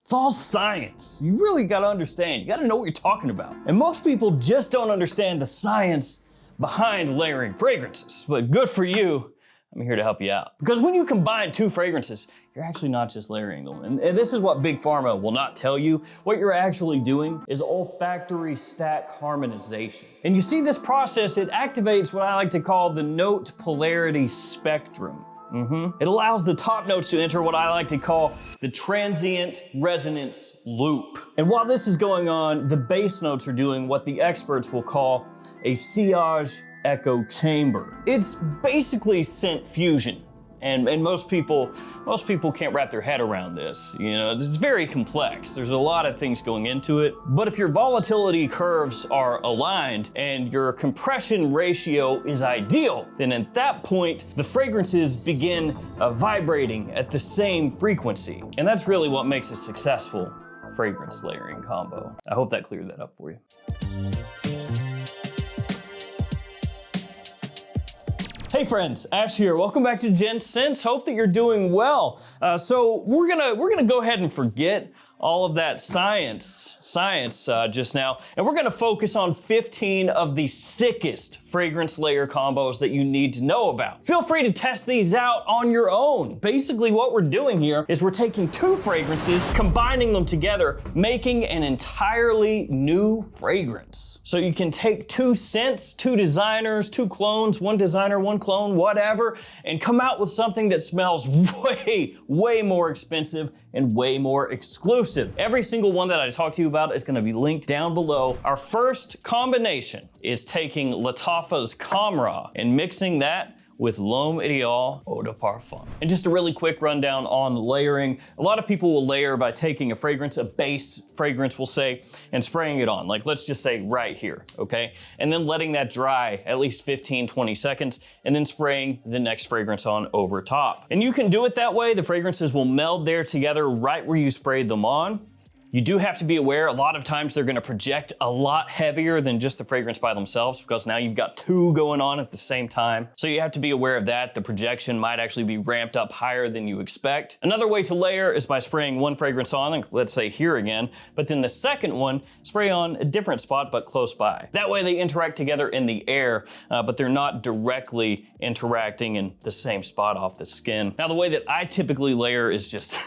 It's all science. You really gotta understand. You gotta know what you're talking about. And most people just don't understand the science behind layering fragrances. But good for you, I'm here to help you out. Because when you combine two fragrances, you're actually not just layering them. And this is what Big Pharma will not tell you. What you're actually doing is olfactory stack harmonization. And you see this process, it activates what I like to call the note polarity spectrum. It allows the top notes to enter what I like to call the transient resonance loop. And while this is going on, the base notes are doing what the experts will call a sillage echo chamber. It's basically scent fusion. And most people can't wrap their head around this. You know, it's very complex. There's a lot of things going into it. But if your volatility curves are aligned and your compression ratio is ideal, then at that point, the fragrances begin vibrating at the same frequency. And that's really what makes a successful fragrance layering combo. I hope that cleared that up for you. Hey friends, Ash here. Welcome back to Gents. Hope that you're doing well. So we're gonna go ahead and forget all of that science just now, and we're gonna focus on 15 of the sickest fragrance layer combos that you need to know about. Feel free to test these out on your own. Basically what we're doing here is we're taking two fragrances, combining them together, making an entirely new fragrance. So you can take two scents, two designers, two clones, one designer, one clone, whatever, and come out with something that smells way more expensive and way more exclusive. Every single one that I talk to you about is gonna be linked down below. Our first combination is taking Lattafa's Camera and mixing that with L'Homme Ideal Eau de Parfum. And just a really quick rundown on layering. A lot of people will layer by taking a fragrance, a base fragrance we'll say, and spraying it on. Like let's just say right here, okay? And then letting that dry at least 15, 20 seconds, and then spraying the next fragrance on over top. And you can do it that way. The fragrances will meld there together right where you sprayed them on. You do have to be aware, a lot of times they're gonna project a lot heavier than just the fragrance by themselves because now you've got two going on at the same time. So you have to be aware of that. The projection might actually be ramped up higher than you expect. Another way to layer is by spraying one fragrance on, like let's say here again, but then the second one, spray on a different spot but close by. That way they interact together in the air, but they're not directly interacting in the same spot off the skin. Now the way that I typically layer is just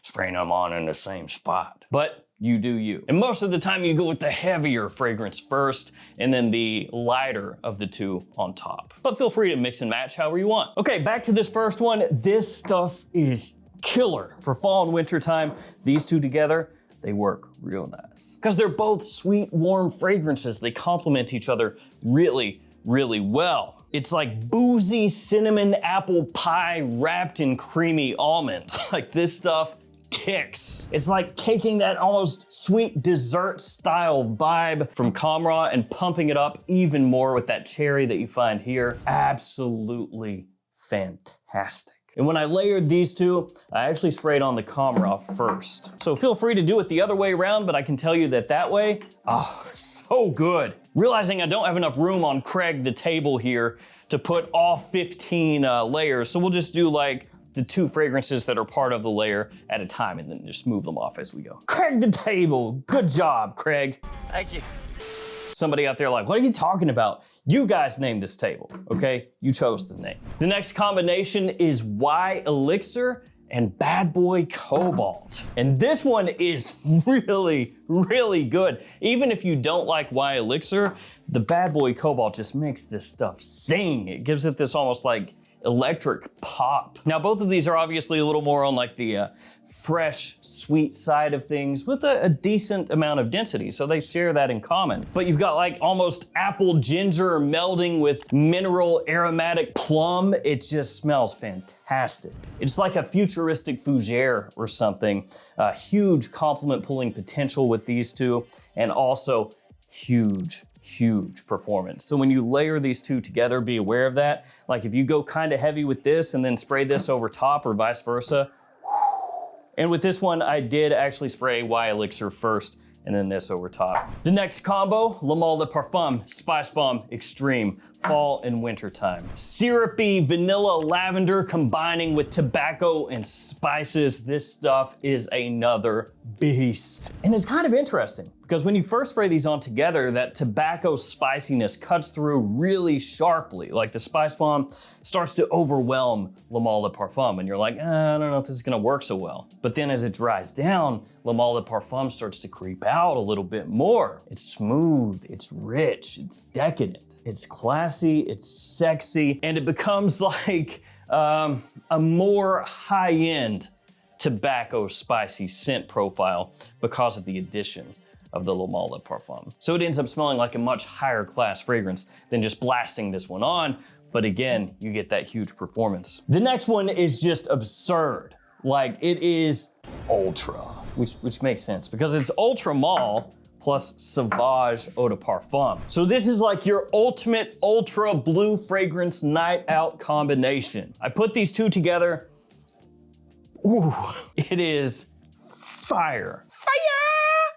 spraying them on in the same spot. But you do you. And most of the time you go with the heavier fragrance first and then the lighter of the two on top. But feel free to mix and match however you want. Okay, back to this first one. This stuff is killer for fall and winter time. These two together, they work real nice. Because they're both sweet, warm fragrances. They complement each other really well. It's like boozy cinnamon apple pie wrapped in creamy almond. Like this stuff kicks. It's like taking that almost sweet dessert style vibe from Camera and pumping it up even more with that cherry that you find here. Absolutely fantastic. And when I layered these two, I actually sprayed on the Camera first. So feel free to do it the other way around, but I can tell you that way, oh, so good. Realizing I don't have enough room on Craig the table here to put all 15 layers, so we'll just do like the two fragrances that are part of the layer at a time and then just move them off as we go. Craig the table, good job, Craig. Thank you. Somebody out there like, what are you talking about? You guys named this table, okay? You chose the name. The next combination is Y Elixir and Bad Boy Cobalt. And this one is really good. Even if you don't like Y Elixir, the Bad Boy Cobalt just makes this stuff sing. It gives it this almost like electric pop. Now, both of these are obviously a little more on like the fresh, sweet side of things with a decent amount of density, so they share that in common. But you've got like almost apple ginger melding with mineral aromatic plum. It just smells fantastic. It's like a futuristic fougere or something. A huge compliment pulling potential with these two, and also huge performance. So when you layer these two together, be aware of that. Like if you go kind of heavy with this and then spray this over top or vice versa. And with this one, I did actually spray Y Elixir first and then this over top. The next combo, Le Male de Parfum Spice Bomb Extreme. fall and winter time. Syrupy vanilla lavender combining with tobacco and spices. This stuff is another beast. And it's kind of interesting because when you first spray these on together, that tobacco spiciness cuts through really sharply. Like the spice bomb starts to overwhelm Le Male de Parfum and you're like, I don't know if this is gonna work so well. But then as it dries down, Le Male de Parfum starts to creep out a little bit more. It's smooth, it's rich, it's decadent, it's classy, it's sexy, and it becomes like a more high-end tobacco spicy scent profile because of the addition of the Le Male de Parfum. So it ends up smelling like a much higher class fragrance than just blasting this one on, but again, you get that huge performance. The next one is just absurd. Like it is ultra, which makes sense because it's Ultra Male plus Sauvage Eau de Parfum. So this is like your ultimate ultra blue fragrance night out combination. I put these two together. Ooh, it is fire. Fire!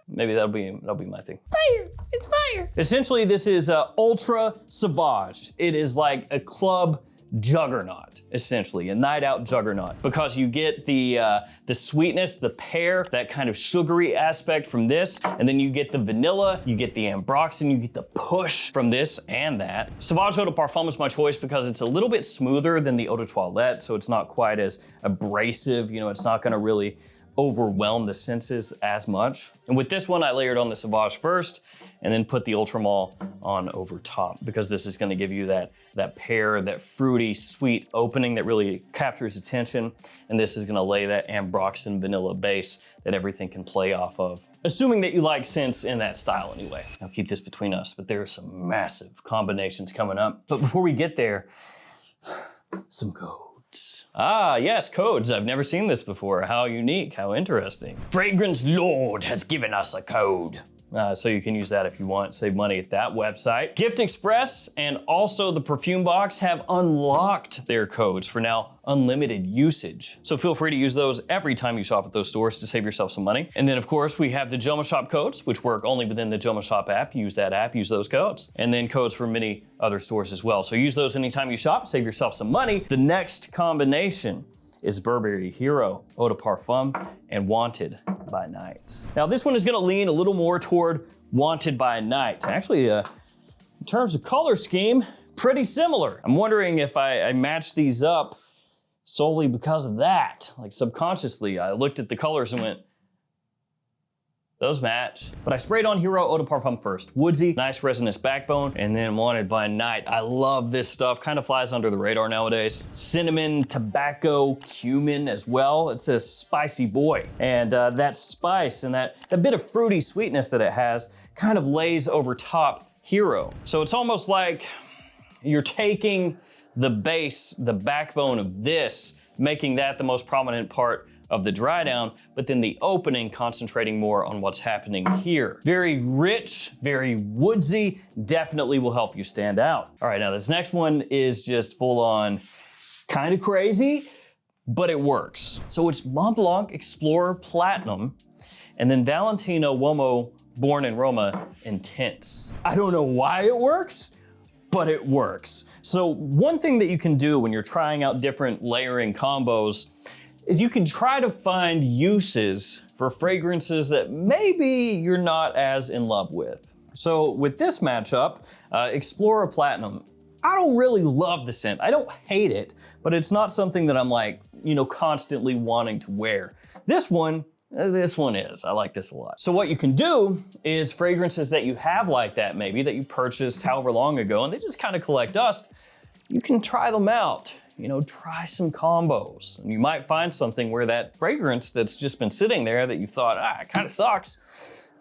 Maybe that'll be my thing. Fire, it's fire. Essentially, this is Ultra Sauvage. It is like a club juggernaut, essentially, a night out juggernaut, because you get the sweetness, the pear, that kind of sugary aspect from this, and then you get the vanilla, you get the ambroxan, you get the push from this and that. Sauvage Eau de Parfum is my choice because it's a little bit smoother than the Eau de Toilette, so it's not quite as abrasive, you know, it's not gonna really overwhelm the senses as much. And with this one, I layered on the Sauvage first and then put the Ultra Male on over top because this is gonna give you that pear, that fruity, sweet opening that really captures attention. And this is gonna lay that ambroxan vanilla base that everything can play off of. Assuming that you like scents in that style anyway. I'll keep this between us, but there are some massive combinations coming up. But before we get there, some codes. Ah, yes, codes. I've never seen this before. How unique, how interesting. Fragrance Lord has given us a code. So you can use that if you want, save money at that website. Gift Express and also the Perfume Box have unlocked their codes for now unlimited usage. So feel free to use those every time you shop at those stores to save yourself some money. And then of course we have the JOMASHOP codes, which work only within the JOMASHOP app. Use that app, use those codes. And then codes for many other stores as well. So use those anytime you shop, save yourself some money. The next combination is Burberry Hero, Eau de Parfum, and Wanted by Night. Now this one is gonna lean a little more toward Wanted by Night. Actually, in terms of color scheme, pretty similar. I'm wondering if I matched these up solely because of that. Like subconsciously, I looked at the colors and went, those match. But I sprayed on Hero Eau de Parfum first. Woodsy, nice resinous backbone, and then Wanted by Night. I love this stuff, kind of flies under the radar nowadays. Cinnamon, tobacco, cumin as well. It's a spicy boy. And that spice and that bit of fruity sweetness that it has kind of lays over top Hero. So it's almost like you're taking the base, the backbone of this, making that the most prominent part of the dry down, but then the opening concentrating more on what's happening here. Very rich, very woodsy, definitely will help you stand out. All right, now this next one is just full on kind of crazy, but it works. So it's Mont Blanc Explorer Platinum and then Valentino Uomo Born in Roma Intense. I don't know why it works, but it works. So one thing that you can do when you're trying out different layering combos is you can try to find uses for fragrances that maybe you're not as in love with. So with this matchup, Explorer Platinum, I don't really love the scent. I don't hate it, but it's not something that I'm like, you know, constantly wanting to wear. This one is. I like this a lot. So what you can do is fragrances that you have like that maybe, that you purchased however long ago, and they just kind of collect dust, you can try them out. You know, try some combos. And you might find something where that fragrance that's just been sitting there that you thought, it kind of sucks,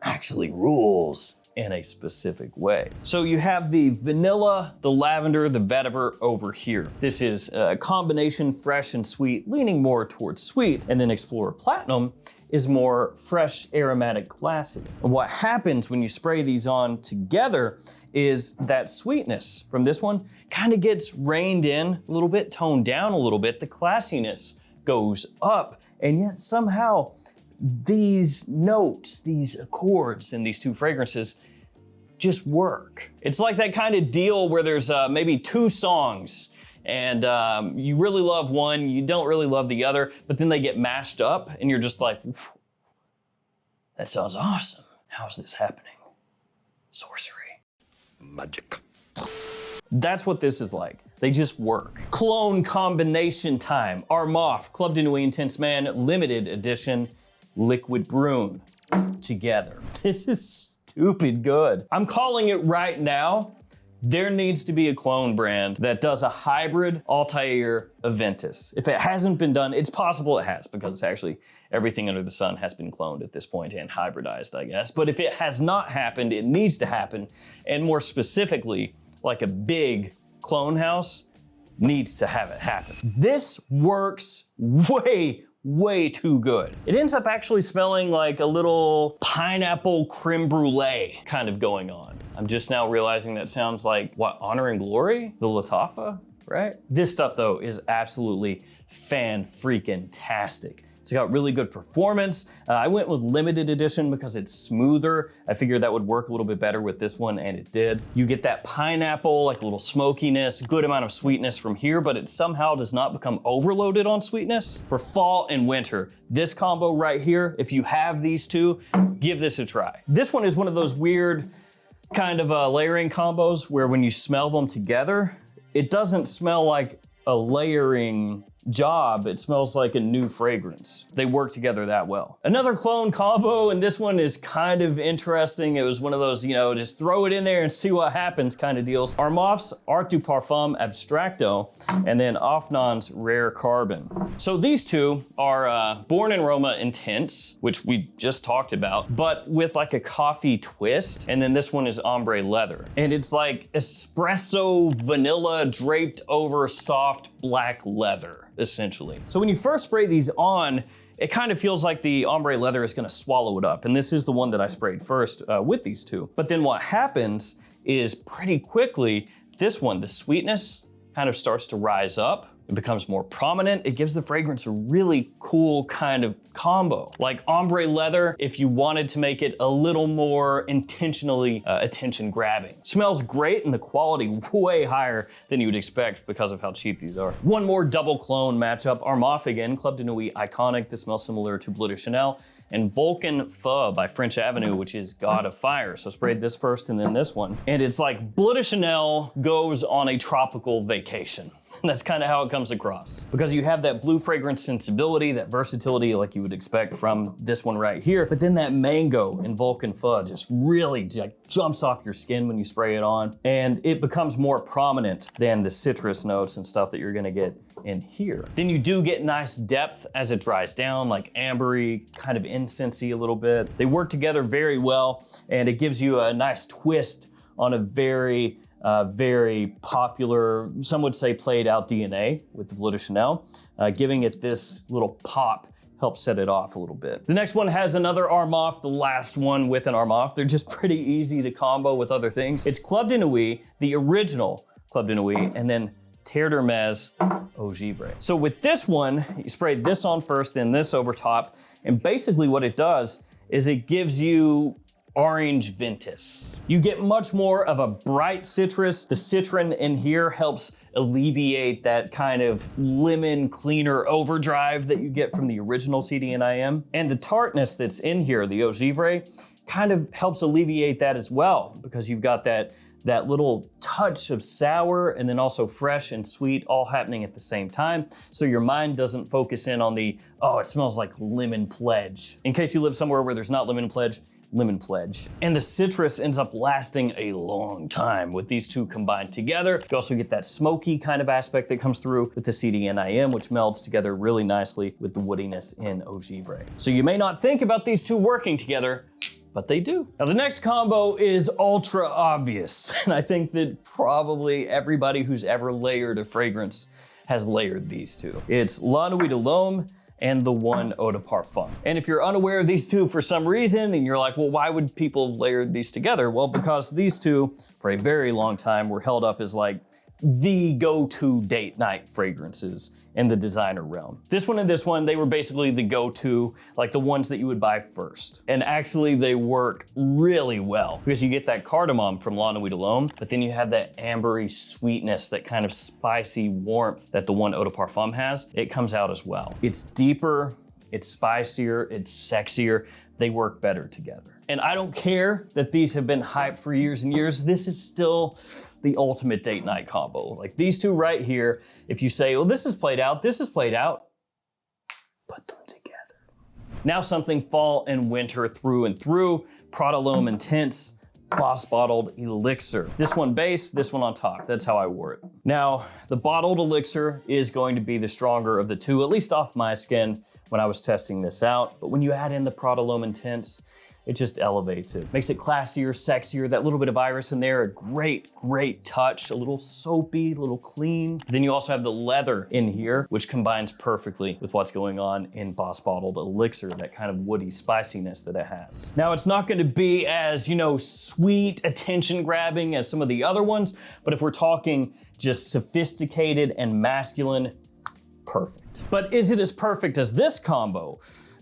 actually rules in a specific way. So you have the vanilla, the lavender, the vetiver over here. This is a combination fresh and sweet, leaning more towards sweet. And then Explorer Platinum is more fresh, aromatic, glassy. And what happens when you spray these on together is that sweetness from this one kind of gets reined in a little bit, toned down a little bit. The classiness goes up, and yet somehow these notes, these accords in these two fragrances just work. It's like that kind of deal where there's maybe 2 songs and you really love one, you don't really love the other, but then they get mashed up and you're just like, that sounds awesome. How's this happening? Sorcery. Magic. That's what this is like. They just work. Clone combination time. Armoff, Club de Nuit Intense Man, limited edition, liquid brune. Together. This is stupid good. I'm calling it right now. There needs to be a clone brand that does a hybrid Altair Aventus. If it hasn't been done, it's possible it has, because it's actually everything under the sun has been cloned at this point and hybridized, I guess. But if it has not happened, it needs to happen. And more specifically, like a big clone house needs to have it happen. This works way too good. It ends up actually smelling like a little pineapple creme brulee kind of going on. I'm just now realizing that sounds like, what, Honor and Glory? The Lattafa, right? This stuff though is absolutely fan-freaking-tastic. It's got really good performance. I went with limited edition because it's smoother. I figured that would work a little bit better with this one, and it did. You get that pineapple, like a little smokiness, good amount of sweetness from here, but it somehow does not become overloaded on sweetness. For fall and winter, this combo right here, if you have these two, give this a try. This one is one of those weird kind of layering combos where when you smell them together, it doesn't smell like a layering job, it smells like a new fragrance. They work together that well. Another clone combo, and this one is kind of interesting. It was one of those, just throw it in there and see what happens kind of deals. Armoff's Art du Parfum Abstracto, and then Offnon's Rare Carbon. So these two are Born in Roma Intense, which we just talked about, but with like a coffee twist. And then this one is Ombre Leather. And it's like espresso vanilla draped over soft black leather, essentially. So when you first spray these on, it kind of feels like the ombre leather is gonna swallow it up. And this is the one that I sprayed first with these two. But then what happens is pretty quickly, this one, the sweetness kind of starts to rise up. It becomes more prominent. It gives the fragrance a really cool kind of combo. Like ombre leather, if you wanted to make it a little more intentionally attention grabbing. Smells great, and the quality way higher than you would expect because of how cheap these are. One more double clone matchup. Armoff again, Club de Nuit Iconic. This smells similar to Bleu de Chanel. And Vulcan Feu by French Avenue, which is God of Fire. So sprayed this first and then this one. And it's like Bleu de Chanel goes on a tropical vacation. That's kind of how it comes across. Because you have that blue fragrance sensibility, that versatility like you would expect from this one right here. But then that mango in Vulcan Feu just really jumps off your skin when you spray it on. And it becomes more prominent than the citrus notes and stuff that you're gonna get in here. Then you do get nice depth as it dries down, like ambery, kind of incensey a little bit. They work together very well, and it gives you a nice twist on a very popular, some would say played out DNA with the Bleu de Chanel. Giving it this little pop helps set it off a little bit. The next one has another Armoff, the last one with an Armoff. They're just pretty easy to combo with other things. It's Club de Nuit, the original Club de Nuit, and then Terre d'Hermès Eau Givre. So with this one, you spray this on first, then this over top, and basically what it does is it gives you orange ventus. You get much more of a bright citrus. The citron in here helps alleviate that kind of lemon cleaner overdrive that you get from the original CD&IM. And the tartness that's in here, the Eau Givre, kind of helps alleviate that as well, because you've got that little touch of sour and then also fresh and sweet all happening at the same time. So your mind doesn't focus in on the, oh, it smells like lemon pledge. In case you live somewhere where there's not lemon pledge. And the citrus ends up lasting a long time with these two combined together. You also get that smoky kind of aspect that comes through with the CD&IM, which melds together really nicely with the woodiness in Eau Givre. So you may not think about these two working together, but they do. Now the next combo is ultra obvious. And I think that probably everybody who's ever layered a fragrance has layered these two. It's La Nuit de l'Homme and the one Eau de Parfum. And if you're unaware of these two for some reason, and you're like, well, why would people layer these together? Well, because these two, for a very long time, were held up as like the go-to date night fragrances in the designer realm. This one and this one, they were basically the go-to, like the ones that you would buy first. And actually they work really well because you get that cardamom from La Nuit Alone, but then you have that ambery sweetness, that kind of spicy warmth that the one Eau de Parfum has. It comes out as well. It's deeper, it's spicier, it's sexier. They work better together. And I don't care that these have been hyped for years and years. This is still the ultimate date night combo. Like these two right here, if you say, well, this is played out, this is played out, put them together. Now something fall and winter through and through, Prada L'Homme Intense Boss Bottled Elixir. This one base, this one on top. That's how I wore it. Now, the Bottled Elixir is going to be the stronger of the two, at least off my skin when I was testing this out. But when you add in the Prada L'Homme Intense, it just elevates it. Makes it classier, sexier, that little bit of iris in there, a great, great touch, a little soapy, a little clean. Then you also have the leather in here, which combines perfectly with what's going on in Boss Bottled Elixir, that kind of woody spiciness that it has. Now, it's not gonna be as, sweet, attention grabbing as some of the other ones, but if we're talking just sophisticated and masculine, perfect. But is it as perfect as this combo?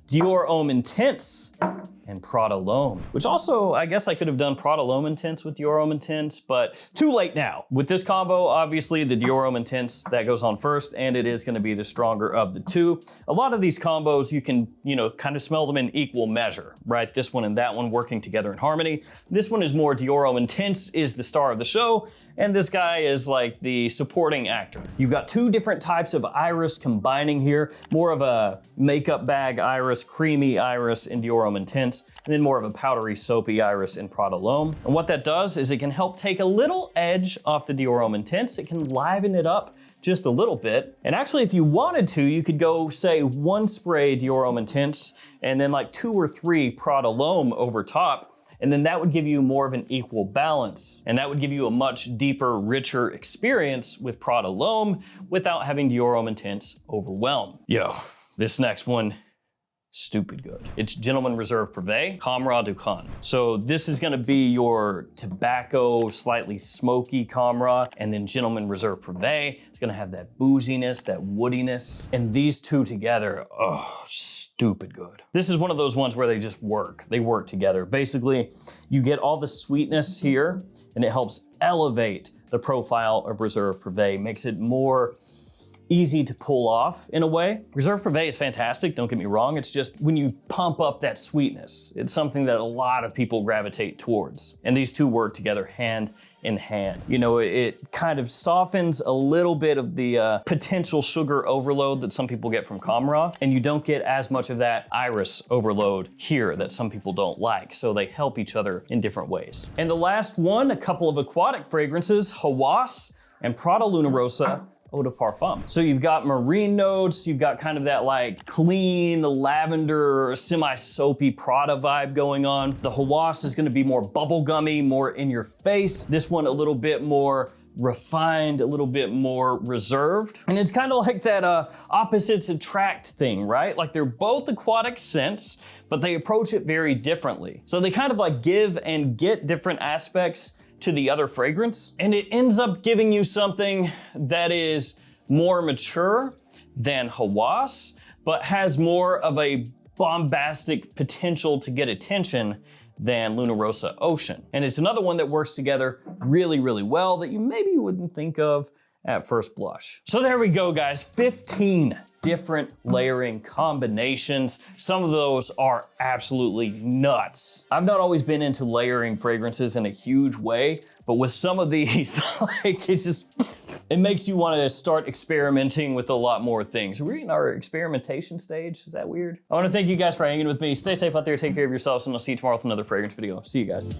Dior Homme Intense and Prada L'Homme, which also, I guess I could have done Prada L'Homme Intense with Dior Homme Intense, but too late now. With this combo, obviously the Dior Homme Intense, that goes on first, and it is gonna be the stronger of the two. A lot of these combos, you can, kind of smell them in equal measure, right? This one and that one working together in harmony. This one is more Dior Homme Intense is the star of the show, and this guy is like the supporting actor. You've got two different types of iris combining here, more of a makeup bag iris, creamy iris in Dior Homme Intense, and then more of a powdery, soapy iris in Prada L'Homme. And what that does is it can help take a little edge off the Dior Homme Intense. It can liven it up just a little bit. And actually, if you wanted to, you could go, say, one spray Dior Homme Intense, and then like 2 or 3 Prada L'Homme over top, and then that would give you more of an equal balance. And that would give you a much deeper, richer experience with Prada L'Homme without having Dior Homme Intense overwhelm. Yo, this next one, stupid good. It's Gentleman Reserve Privé, Camera du Con. So this is gonna be your tobacco, slightly smoky Camera, and then Gentleman Reserve Privé. It's gonna have that booziness, that woodiness. And these two together, oh, stupid good. This is one of those ones where they just work. They work together. Basically, you get all the sweetness here, and it helps elevate the profile of Reserve Privé, makes it more easy to pull off in a way. Reserve Privé is fantastic, don't get me wrong. It's just when you pump up that sweetness, it's something that a lot of people gravitate towards. And these two work together hand in hand. It kind of softens a little bit of the potential sugar overload that some people get from Camera, and you don't get as much of that iris overload here that some people don't like. So they help each other in different ways. And the last one, a couple of aquatic fragrances, Hawass and Prada Luna Rossa Eau de Parfum. So you've got marine notes, you've got kind of that like clean lavender, semi-soapy Prada vibe going on. The Hawass is gonna be more bubblegummy, more in your face. This one a little bit more refined, a little bit more reserved. And it's kind of like that opposites attract thing, right? Like they're both aquatic scents, but they approach it very differently. So they kind of like give and get different aspects to the other fragrance, and it ends up giving you something that is more mature than Hawass, but has more of a bombastic potential to get attention than Luna Rossa Ocean. And it's another one that works together really, really well that you maybe wouldn't think of at first blush. So there we go, guys, 15 different layering combinations. Some of those are absolutely nuts. I've not always been into layering fragrances in a huge way, but with some of these, it makes you want to start experimenting with a lot more things. We're in our experimentation stage. Is that weird? I want to thank you guys for hanging with me. Stay safe out there, take care of yourselves, and I'll see you tomorrow with another fragrance video. See you guys.